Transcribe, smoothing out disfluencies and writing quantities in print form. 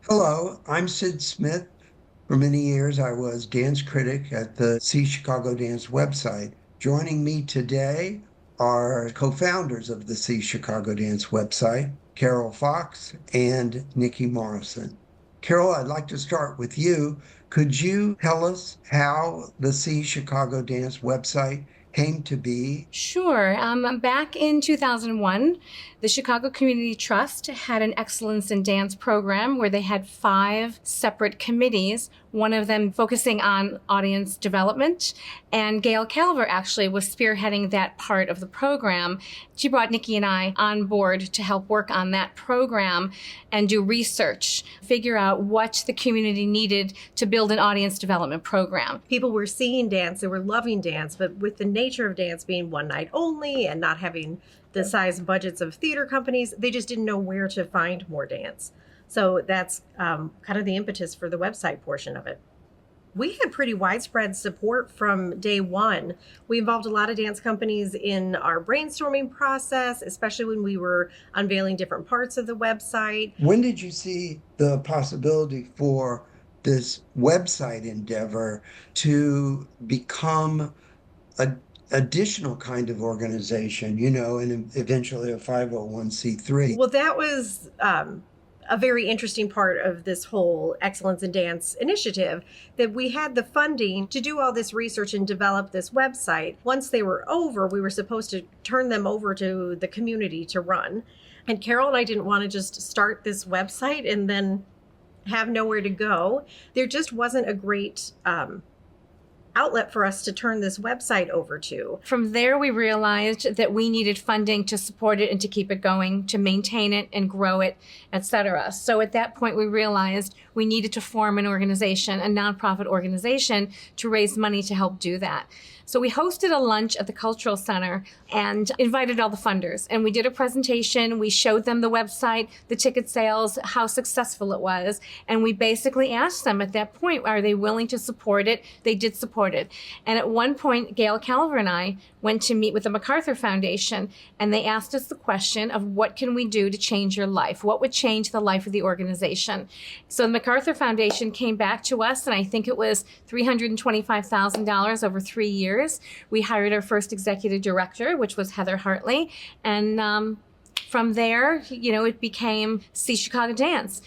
Hello, I'm Sid Smith. For many years, I was dance critic at the See Chicago Dance website. Joining me today are co-founders of the See Chicago Dance website, Carol Fox and Nikki Morrison. Carol, I'd like to start with you. Could you tell us how the See Chicago Dance website came to be? Sure. Back in 2001, the Chicago Community Trust had an Excellence in Dance program where they had five separate committees, one of them focusing on audience development. And Gail Calver actually was spearheading that part of the program. She brought Nikki and I on board to help work on that program and do research, figure out what the community needed to build an audience development program. People were seeing dance, they were loving dance, but with the nature of dance being one night only and not having the size budgets of theater companies, they just didn't know where to find more dance. So that's kind of the impetus for the website portion of it. We had pretty widespread support from day one. We involved a lot of dance companies in our brainstorming process, especially when we were unveiling different parts of the website. When did you see the possibility for this website endeavor to become a additional kind of organization, and eventually a 501(c)(3)? Well, that was a very interesting part of this whole Excellence in Dance initiative, that we had the funding to do all this research and develop this website. Once they were over, we were supposed to turn them over to the community to run. And Carol and I didn't want to just start this website and then have nowhere to go. There just wasn't a great outlet for us to turn this website over to. From there, we realized that we needed funding to support it and to keep it going, to maintain it and grow it, etc. So at that point, we realized we needed to form an organization, a nonprofit organization, to raise money to help do that. So we hosted a lunch at the Cultural Center and invited all the funders. And we did a presentation. We showed them the website, the ticket sales, how successful it was. And we basically asked them at that point, are they willing to support it? They did support it. And at one point, Gail Calver and I went to meet with the MacArthur Foundation, and they asked us the question of what can we do to change your life? What would change the life of the organization? So the MacArthur Foundation came back to us, and I think it was $325,000 over 3 years. We hired our first executive director, which was Heather Hartley, and from there, it became See Chicago Dance.